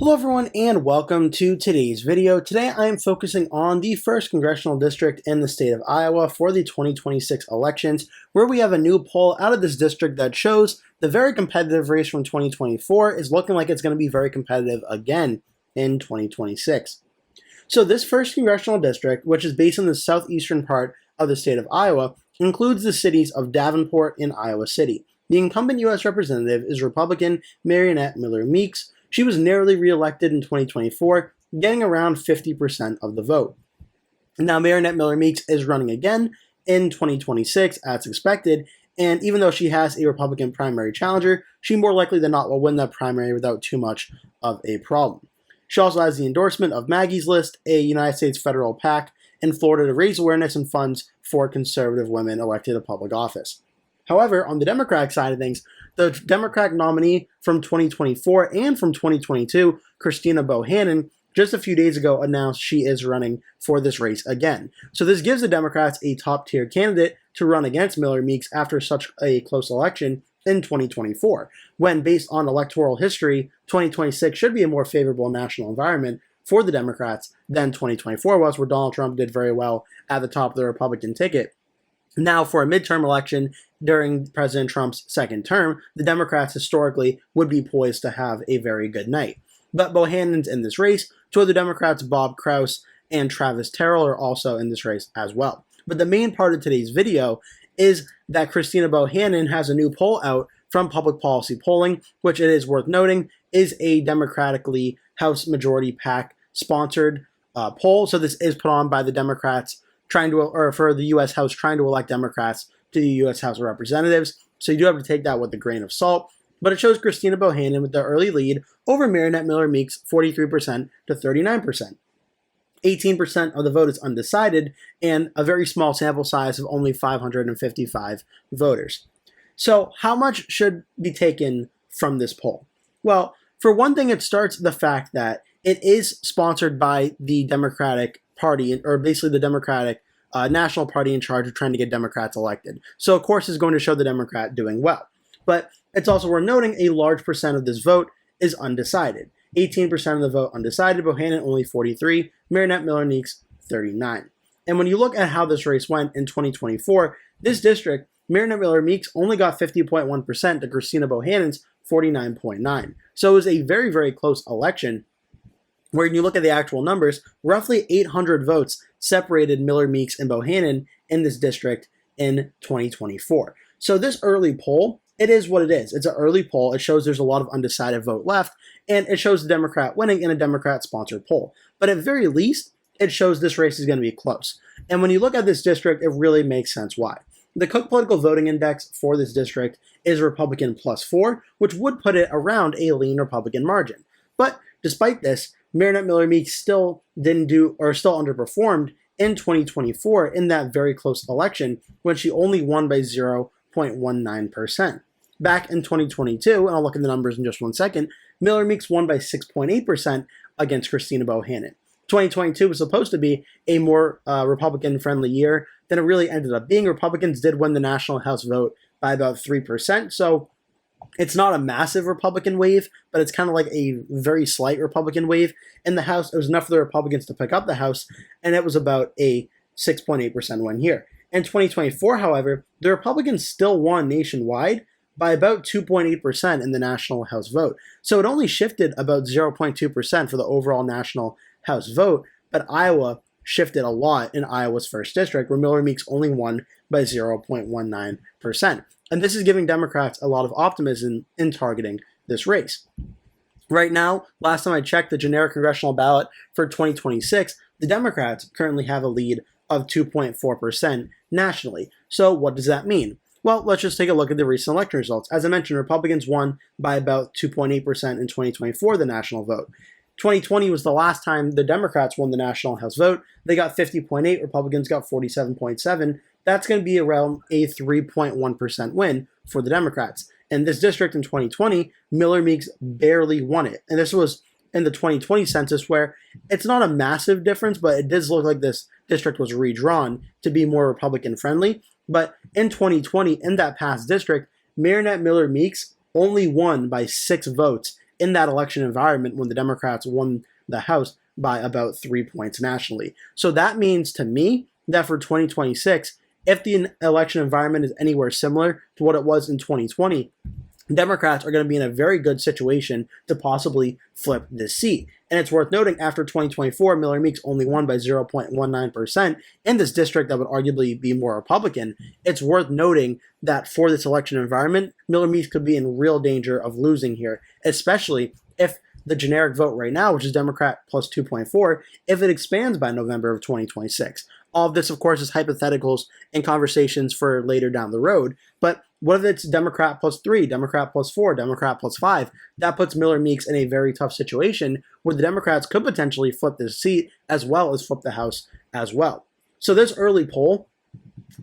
Hello everyone and welcome to today's video. Today I am focusing on the 1st Congressional District in the state of Iowa for the 2026 elections, where we have a new poll out of this district that shows the very competitive race from 2024 is looking like it's going to be very competitive again in 2026. So this 1st Congressional District, which is based in the southeastern part of the state of Iowa, includes the cities of Davenport and Iowa City. The incumbent U.S. representative is Republican Mariannette Miller Meeks. She was narrowly reelected in 2024, getting around 50% of the vote. Now, Mariannette Miller Meeks is running again in 2026, as expected, and even though she has a Republican primary challenger, she more likely than not will win that primary without too much of a problem. She also has the endorsement of Maggie's List, a United States federal PAC in Florida to raise awareness and funds for conservative women elected to public office. However, on the Democratic side of things, the Democratic nominee from 2024 and from 2022, Christina Bohannan, just a few days ago announced she is running for this race again. So this gives the Democrats a top-tier candidate to run against Miller Meeks after such a close election in 2024, when, based on electoral history, 2026 should be a more favorable national environment for the Democrats than 2024 was, where Donald Trump did very well at the top of the Republican ticket. Now, for a midterm election during President Trump's second term, the Democrats historically would be poised to have a very good night. But Bohannan's in this race. Two of the Democrats, Bob Kraus and Travis Terrell, are also in this race as well. But the main part of today's video is that Christina Bohannan has a new poll out from Public Policy Polling, which, it is worth noting, is a Democratically House Majority PAC sponsored poll. So this is put on by the Democrats for the U.S. House trying to elect Democrats to the U.S. House of Representatives. So you do have to take that with a grain of salt. But it shows Christina Bohannan with the early lead over Mariannette Miller Meeks, 43% to 39%. 18% of the vote is undecided, and a very small sample size of only 555 voters. So how much should be taken from this poll? Well, for one thing, it starts the fact that it is sponsored by the Democratic Party, or basically the Democratic National Party in charge of trying to get Democrats elected. So, of course, it's going to show the Democrat doing well. But it's also worth noting a large percent of this vote is undecided. 18% of the vote undecided, Bohannan only 43, Mariannette Miller Meeks 39. And when you look at how this race went in 2024, this district, Mariannette Miller Meeks only got 50.1% to Christina Bohannan's 49.9. So it was a very, very close election, where when you look at the actual numbers, roughly 800 votes separated Miller Meeks and Bohannan in this district in 2024. So this early poll, it is what it is. It's an early poll. It shows there's a lot of undecided vote left, and it shows the Democrat winning in a Democrat-sponsored poll. But at very least, it shows this race is going to be close. And when you look at this district, it really makes sense why. The Cook Political Voting Index for this district is Republican +4, which would put it around a lean Republican margin. But despite this, Mariannette Miller Meeks still underperformed in 2024 in that very close election, when she only won by 0.19%. Back in 2022, and I'll look at the numbers in just one second, Miller Meeks won by 6.8% against Christina Bohannan. 2022 was supposed to be a more Republican-friendly year than it really ended up being. Republicans did win the National House vote by about 3%, so it's not a massive Republican wave, but it's kind of like a very slight Republican wave. In the House, it was enough for the Republicans to pick up the House, and it was about a 6.8% win here. In 2024, however, the Republicans still won nationwide by about 2.8% in the National House vote. So it only shifted about 0.2% for the overall National House vote, but Iowa shifted a lot in Iowa's 1st district, where Miller Meeks only won by 0.19%. And this is giving Democrats a lot of optimism in targeting this race. Right now, last time I checked the generic congressional ballot for 2026, the Democrats currently have a lead of 2.4% nationally. So what does that mean? Well, let's just take a look at the recent election results. As I mentioned, Republicans won by about 2.8% in 2024, the national vote. 2020 was the last time the Democrats won the National House vote. They got 50.8, Republicans got 47.7. That's going to be around a 3.1% win for the Democrats. In this district in 2020, Miller Meeks barely won it. And this was in the 2020 census, where it's not a massive difference, but it does look like this district was redrawn to be more Republican friendly. But in 2020, in that past district, Mariannette Miller Meeks only won by 6 votes in that election environment when the Democrats won the House by about 3 points nationally. So that means to me that for 2026, if the election environment is anywhere similar to what it was in 2020, Democrats are going to be in a very good situation to possibly flip this seat. And it's worth noting, after 2024, Miller Meeks only won by 0.19% in this district that would arguably be more Republican. It's worth noting that for this election environment, Miller Meeks could be in real danger of losing here, especially if the generic vote right now, which is Democrat plus 2.4, if it expands by November of 2026. All of this, of course, is hypotheticals and conversations for later down the road. But what if it's Democrat plus 3, Democrat plus 4, Democrat plus 5? That puts Miller Meeks in a very tough situation where the Democrats could potentially flip this seat as well as flip the House as well. So this early poll,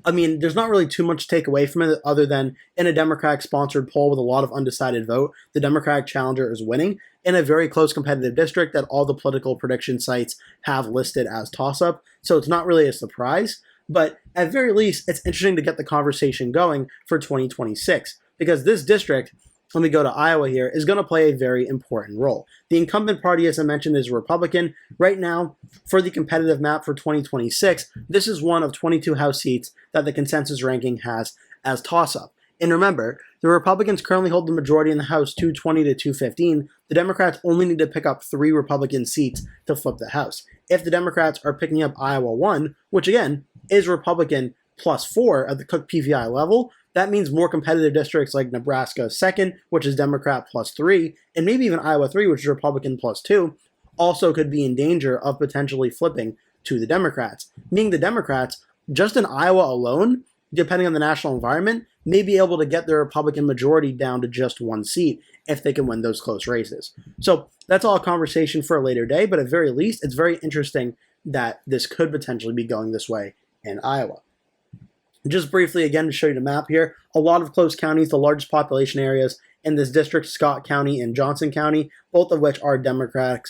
I mean, there's not really too much to take away from it other than in a Democratic-sponsored poll with a lot of undecided vote, the Democratic challenger is winning in a very close competitive district that all the political prediction sites have listed as toss-up. So it's not really a surprise, but at very least, it's interesting to get the conversation going for 2026 because this district, let me go to Iowa here, is going to play a very important role. The incumbent party, as I mentioned, is Republican. Right now, for the competitive map for 2026, this is one of 22 House seats that the consensus ranking has as toss-up. And remember, the Republicans currently hold the majority in the House 220 to 215. The Democrats only need to pick up 3 Republican seats to flip the House. If the Democrats are picking up Iowa 1, which again is Republican plus 4 at the Cook PVI level, that means more competitive districts like Nebraska 2nd, which is Democrat plus 3, and maybe even Iowa 3, which is Republican plus 2, also could be in danger of potentially flipping to the Democrats. Meaning the Democrats, just in Iowa alone, depending on the national environment, may be able to get their Republican majority down to just 1 seat if they can win those close races. So that's all a conversation for a later day, but at very least, it's very interesting that this could potentially be going this way in Iowa. Just briefly, again, to show you the map here, a lot of close counties, the largest population areas in this district, Scott County and Johnson County, both of which are Democratic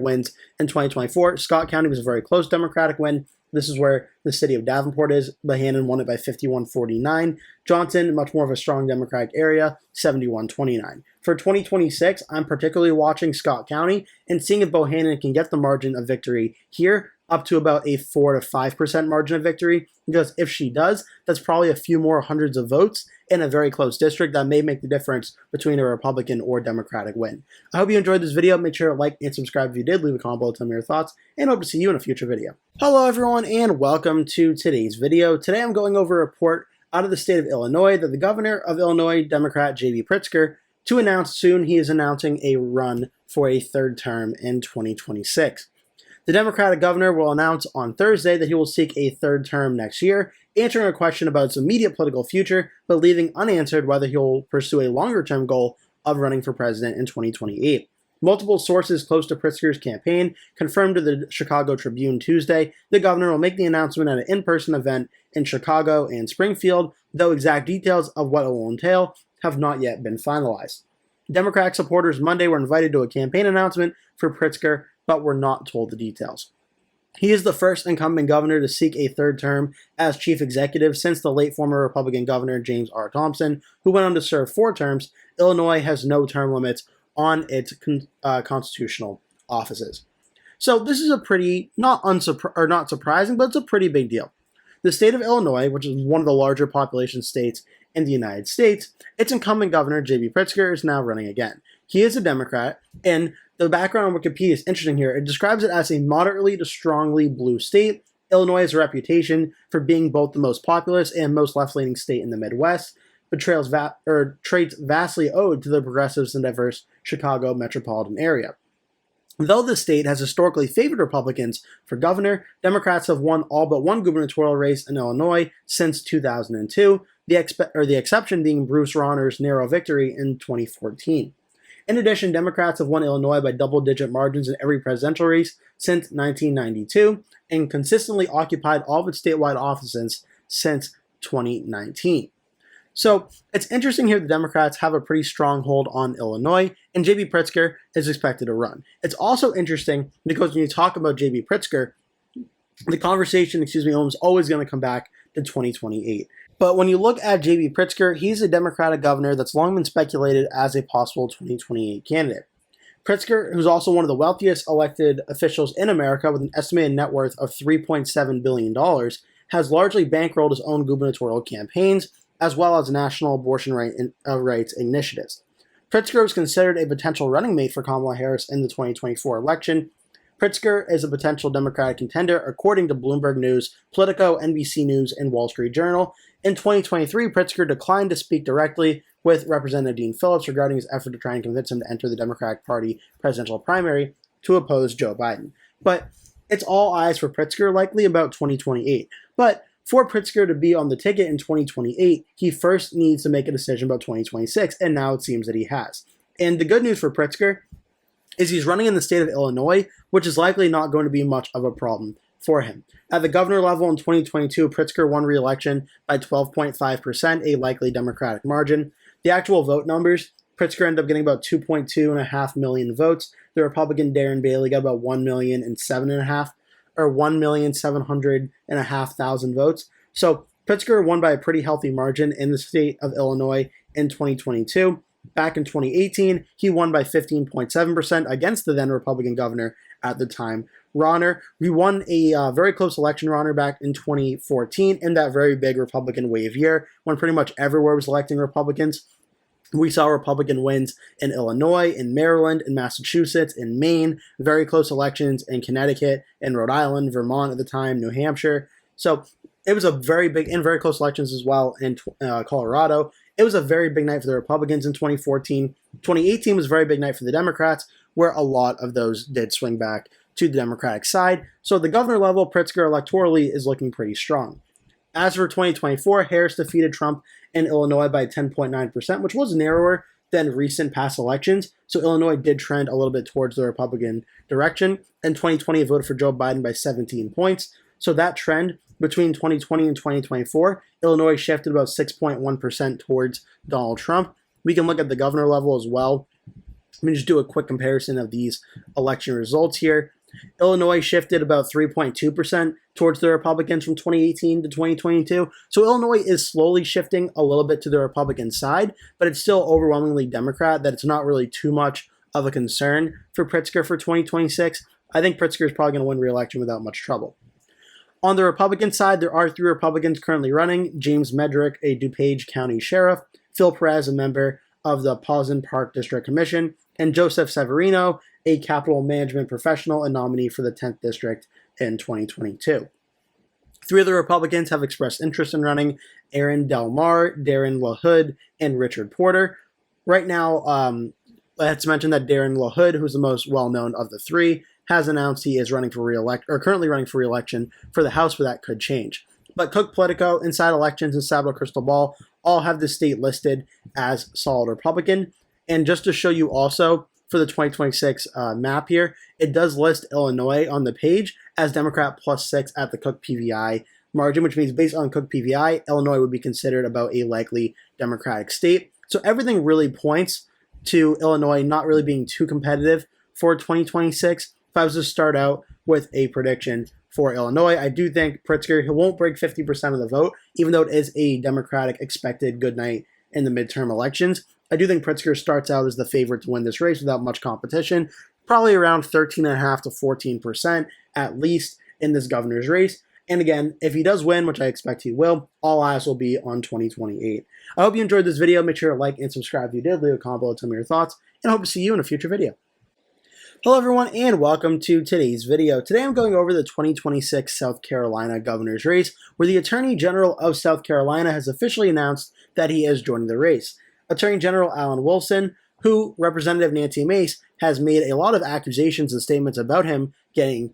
wins in 2024. Scott County was a very close Democratic win. This is where the city of Davenport is. Bohannan won it by 51-49. Johnson, much more of a strong Democratic area, 71-29. For 2026, I'm particularly watching Scott County and seeing if Bohannan can get the margin of victory here up to about a 4 to 5% margin of victory, because if she does, that's probably a few more hundreds of votes in a very close district that may make the difference between a Republican or Democratic win. I hope you enjoyed this video. Make sure to like and subscribe if you did. Leave a comment below, tell me your thoughts, and hope to see you in a future video. Hello everyone, and welcome to today's video. Today I'm going over a report out of the state of Illinois that the governor of Illinois, Democrat J.B. Pritzker, to announce soon he is announcing a run for a 3rd term in 2026. The Democratic governor will announce on Thursday that he will seek a 3rd term next year, answering a question about his immediate political future, but leaving unanswered whether he will pursue a longer-term goal of running for president in 2028. Multiple sources close to Pritzker's campaign confirmed to the Chicago Tribune Tuesday the governor will make the announcement at an in-person event in Chicago and Springfield, though exact details of what it will entail have not yet been finalized. Democratic supporters Monday were invited to a campaign announcement for Pritzker, but were not told the details. He is the first incumbent governor to seek a 3rd term as chief executive since the late former Republican governor James R. Thompson, who went on to serve 4 terms. Illinois has no term limits on its constitutional offices. So this is a pretty, not surprising, but it's a pretty big deal. The state of Illinois, which is one of the larger population states in the United States, its incumbent governor, J.B. Pritzker, is now running again. He is a Democrat, and the background on Wikipedia is interesting here. It describes it as a moderately to strongly blue state. Illinois has a reputation for being both the most populous and most left-leaning state in the Midwest, but traits vastly owed to the progressives and diverse Chicago metropolitan area. Though the state has historically favored Republicans for governor, Democrats have won all but one gubernatorial race in Illinois since 2002, the exception being Bruce Rauner's narrow victory in 2014. In addition, Democrats have won Illinois by double-digit margins in every presidential race since 1992 and consistently occupied all of its statewide offices since 2019. So it's interesting here the Democrats have a pretty strong hold on Illinois, and J.B. Pritzker is expected to run. It's also interesting because when you talk about J.B. Pritzker, the conversation, almost always going to come back to 2028. But when you look at J.B. Pritzker, he's a Democratic governor that's long been speculated as a possible 2028 candidate. Pritzker, who's also one of the wealthiest elected officials in America with an estimated net worth of $3.7 billion, has largely bankrolled his own gubernatorial campaigns, as well as national abortion rights initiatives. Pritzker was considered a potential running mate for Kamala Harris in the 2024 election. Pritzker is a potential Democratic contender, according to Bloomberg News, Politico, NBC News, and Wall Street Journal. In 2023, Pritzker declined to speak directly with Representative Dean Phillips regarding his effort to try and convince him to enter the Democratic Party presidential primary to oppose Joe Biden. But it's all eyes for Pritzker, likely about 2028. But for Pritzker to be on the ticket in 2028, he first needs to make a decision about 2026, and now it seems that he has. And the good news for Pritzker is he's running in the state of Illinois, which is likely not going to be much of a problem for him. At the governor level in 2022, Pritzker won re-election by 12.5%, a likely Democratic margin. The actual vote numbers, Pritzker ended up getting about 2.25 million votes. The Republican Darren Bailey got about 1,700,500 votes. So Pritzker won by a pretty healthy margin in the state of Illinois in 2022. Back in 2018, he won by 15.7% against the then Republican governor at the time, Rauner. We won a very close election, Rauner, back in 2014 in that very big Republican wave year when pretty much everywhere was electing Republicans. We saw Republican wins in Illinois, in Maryland, in Massachusetts, in Maine, very close elections in Connecticut, in Rhode Island, Vermont at the time, New Hampshire. So it was a very big and very close elections as well in Colorado. It was a very big night for the Republicans in 2014. 2018 was a very big night for the Democrats, where a lot of those did swing back to the Democratic side. So at the governor level, Pritzker electorally is looking pretty strong. As for 2024, Harris defeated Trump in Illinois by 10.9%, which was narrower than recent past elections. So Illinois did trend a little bit towards the Republican direction. In 2020, it voted for Joe Biden by 17 points. So that trend between 2020 and 2024, Illinois shifted about 6.1% towards Donald Trump. We can look at the governor level as well. Let me just do a quick comparison of these election results here. Illinois shifted about 3.2% towards the Republicans from 2018 to 2022. So Illinois is slowly shifting a little bit to the Republican side, but it's still overwhelmingly Democrat, that it's not really too much of a concern for Pritzker for 2026. I think Pritzker is probably going to win re-election without much trouble. On the Republican side, there are 3 Republicans currently running: James Medrick, a DuPage County sheriff; Phil Perez, a member of the Poznan Park District Commission; and Joseph Severino, a capital management professional and nominee for the 10th District in 2022. 3 of the Republicans have expressed interest in running: Aaron Del Mar, Darren LaHood, and Richard Porter. Right now, let's mention that Darren LaHood, who's the most well-known of the 3, has announced he is running for currently running for re-election for the House, but that could change. But Cook, Politico, Inside Elections, and Sablo Crystal Ball all have the state listed as solid Republican. And just to show you also for the 2026 map here, it does list Illinois on the page as Democrat +6 at the Cook PVI margin, which means based on Cook PVI, Illinois would be considered about a likely Democratic state. So everything really points to Illinois not really being too competitive for 2026. If I was to start out with a prediction for Illinois, I do think Pritzker, he won't break 50% of the vote, even though it is a Democratic expected good night in the midterm elections. I do think Pritzker starts out as the favorite to win this race without much competition, probably around 13.5% to 14% at least in this governor's race. And again, if he does win, which I expect he will, all eyes will be on 2028. I hope you enjoyed this video. Make sure to like and subscribe if you did. Leave a comment below, tell me your thoughts, and I hope to see you in a future video. Hello everyone, and welcome to today's video. Today I'm going over the 2026 South Carolina governor's race, where the Attorney General of South Carolina has officially announced that he is joining the race. Attorney General Alan Wilson, who Representative Nancy Mace has made a lot of accusations and statements about him getting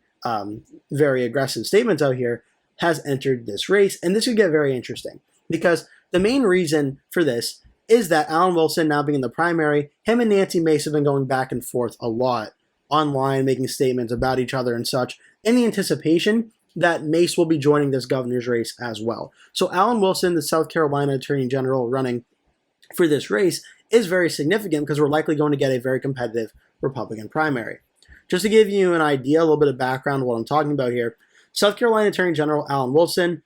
very aggressive statements out here, has entered this race. And this could get very interesting because the main reason for this is that Alan Wilson, now being in the primary, him and Nancy Mace have been going back and forth a lot online, making statements about each other and such, in the anticipation that Mace will be joining this governor's race as well. So Alan Wilson, the South Carolina Attorney General running for this race, is very significant because we're likely going to get a very competitive Republican primary. Just to give you an idea, a little bit of background of what I'm talking about here, South Carolina Attorney General Alan Wilson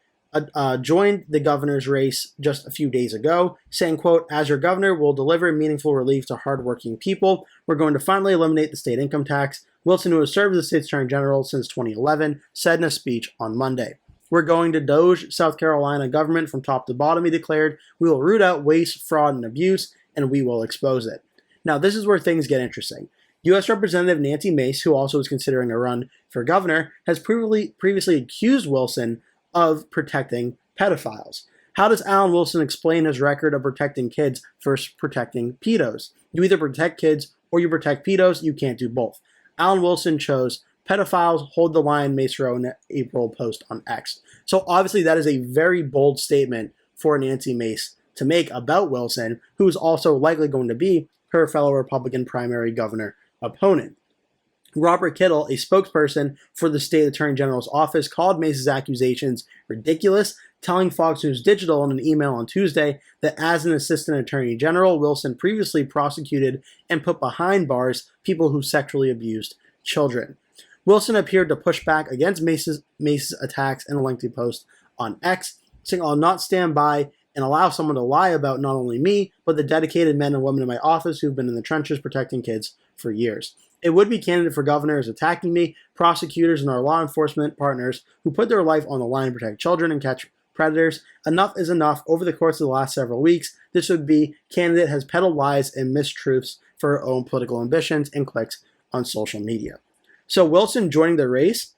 joined the governor's race just a few days ago, saying, quote, "As your governor, we'll deliver meaningful relief to hardworking people. We're going to finally eliminate the state income tax," Wilson, who has served as the state's attorney general since 2011, said in a speech on Monday. "We're going to doge South Carolina government from top to bottom," he declared. "We will root out waste, fraud, and abuse, and we will expose it." Now, this is where things get interesting. U.S. Representative Nancy Mace, who also is considering a run for governor, has previously accused Wilson of protecting pedophiles. How does Alan Wilson explain his record of protecting kids versus protecting pedos? You either protect kids or you protect pedos. You can't do both. Alan Wilson chose pedophiles, hold the line, Mace wrote in an April post on X. So obviously that is a very bold statement for Nancy Mace to make about Wilson, who is also likely going to be her fellow Republican primary governor opponent. Robert Kittle, a spokesperson for the state attorney general's office, called Mace's accusations ridiculous, telling Fox News Digital in an email on Tuesday that as an assistant attorney general, Wilson previously prosecuted and put behind bars people who sexually abused children. Wilson appeared to push back against Mace's attacks in a lengthy post on X, saying, "I'll not stand by and allow someone to lie about not only me, but the dedicated men and women in my office who've been in the trenches protecting kids for years. A would-be candidate for governor is attacking me, prosecutors, and our law enforcement partners who put their life on the line to protect children and catch predators. Enough is enough. Over the course of the last several weeks, this would-be candidate has peddled lies and mistruths for her own political ambitions and clicks on social media." So Wilson joining the race,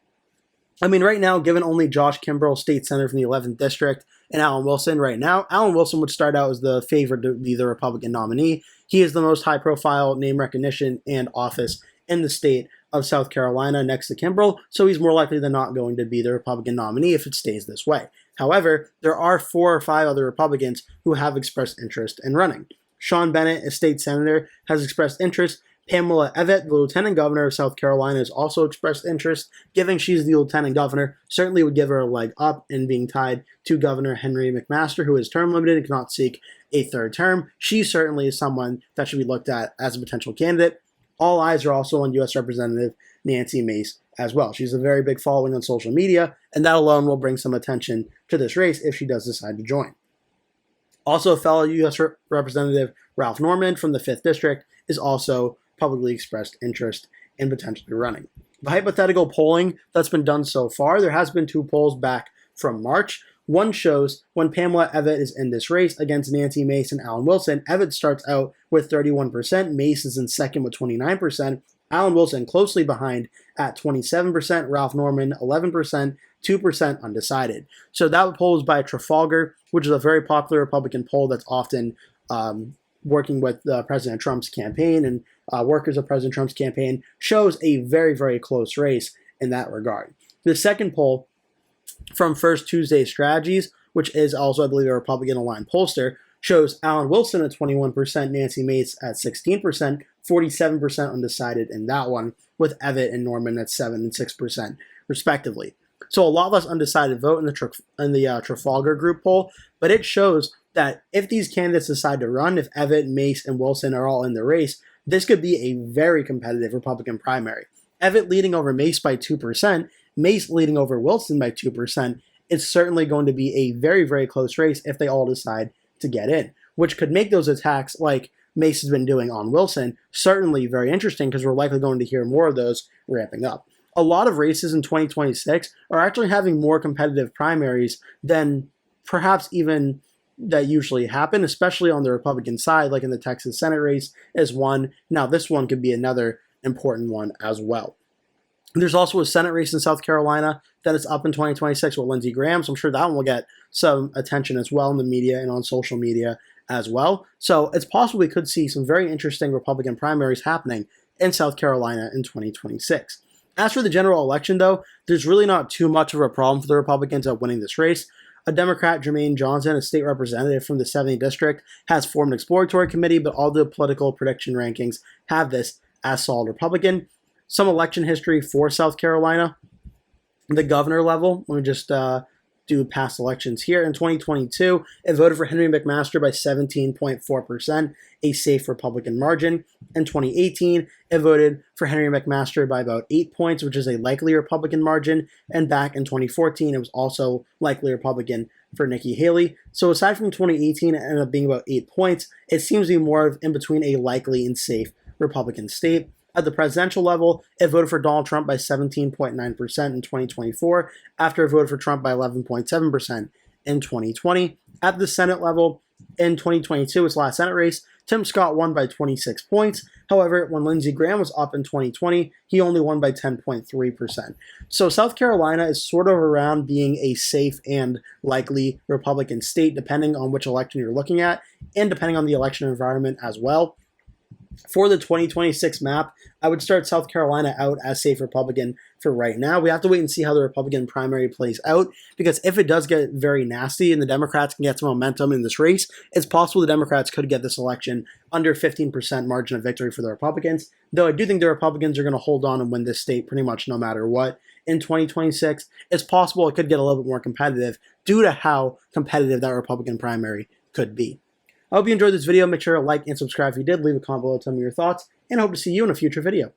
I mean, right now, given only Josh Kimbrell, state senator from the 11th district, and Alan Wilson right now, Alan Wilson would start out as the favorite to be the Republican nominee. He is the most high-profile name recognition and office in the state of South Carolina next to Kimbrell, so he's more likely than not going to be the Republican nominee if it stays this way. However, there are 4 or 5 other Republicans who have expressed interest in running. Sean Bennett, a state senator, has expressed interest. Pamela Evette, the lieutenant governor of South Carolina, has also expressed interest. Given she's the lieutenant governor, certainly would give her a leg up in being tied to Governor Henry McMaster, who is term limited and cannot seek a third term. She certainly is someone that should be looked at as a potential candidate. All eyes are also on U.S. Representative Nancy Mace as well. She's a very big following on social media, and that alone will bring some attention to this race if she does decide to join. Also, fellow U.S. Representative Ralph Norman from the 5th District is also publicly expressed interest in potentially running. The hypothetical polling that's been done so far, there has been 2 polls back from March. One shows when Pamela Evette is in this race against Nancy Mace and Alan Wilson, Evette starts out with 31%, Mace is in second with 29%, Alan Wilson closely behind at 27%, Ralph Norman 11%, 2% undecided. So that poll is by Trafalgar, which is a very popular Republican poll that's often working with President Trump's campaign and workers of President Trump's campaign, shows a very, very close race in that regard. The second poll from First Tuesday Strategies, which is also, I believe, a Republican-aligned pollster, shows Alan Wilson at 21%, Nancy Mace at 16%, 47% undecided in that one, with Evette and Norman at 7% and 6%, respectively. So a lot less undecided vote in the Trafalgar Group poll, but it shows that if these candidates decide to run, if Evette, Mace, and Wilson are all in the race, this could be a very competitive Republican primary. Evette leading over Mace by 2%, Mace leading over Wilson by 2%, it's certainly going to be a very, very close race if they all decide to get in, which could make those attacks like Mace has been doing on Wilson certainly very interesting because we're likely going to hear more of those ramping up. A lot of races in 2026 are actually having more competitive primaries than perhaps even that usually happen, especially on the Republican side, like in the Texas Senate race is one. Now this one could be another important one as well. There's also a Senate race in South Carolina that is up in 2026 with Lindsey Graham, so I'm sure that one will get some attention as well in the media and on social media as well. So it's possible we could see some very interesting Republican primaries happening in South Carolina in 2026. As for the general election, though, there's really not too much of a problem for the Republicans at winning this race. A Democrat, Jermaine Johnson, a state representative from the 70th District, has formed an exploratory committee, but all the political prediction rankings have this as solid Republican. Some election history for South Carolina. The governor level, let me just do do past elections here. In 2022, it voted for Henry McMaster by 17.4%, a safe Republican margin. In 2018, it voted for Henry McMaster by about 8 points, which is a likely Republican margin. And back in 2014, it was also likely Republican for Nikki Haley. So aside from 2018, it ended up being about 8 points. It seems to be more of in between a likely and safe Republican state. At the presidential level, it voted for Donald Trump by 17.9% in 2024, after it voted for Trump by 11.7% in 2020. At the Senate level, in 2022, its last Senate race, Tim Scott won by 26 points. However, when Lindsey Graham was up in 2020, he only won by 10.3%. So South Carolina is sort of around being a safe and likely Republican state, depending on which election you're looking at, and depending on the election environment as well. For the 2026 map, I would start South Carolina out as safe Republican for right now. We have to wait and see how the Republican primary plays out, because if it does get very nasty and the Democrats can get some momentum in this race, it's possible the Democrats could get this election under 15% margin of victory for the Republicans, though I do think the Republicans are going to hold on and win this state pretty much no matter what. In 2026, it's possible it could get a little bit more competitive due to how competitive that Republican primary could be. I hope you enjoyed this video. Make sure to like and subscribe if you did. Leave a comment below, tell me your thoughts, and I hope to see you in a future video.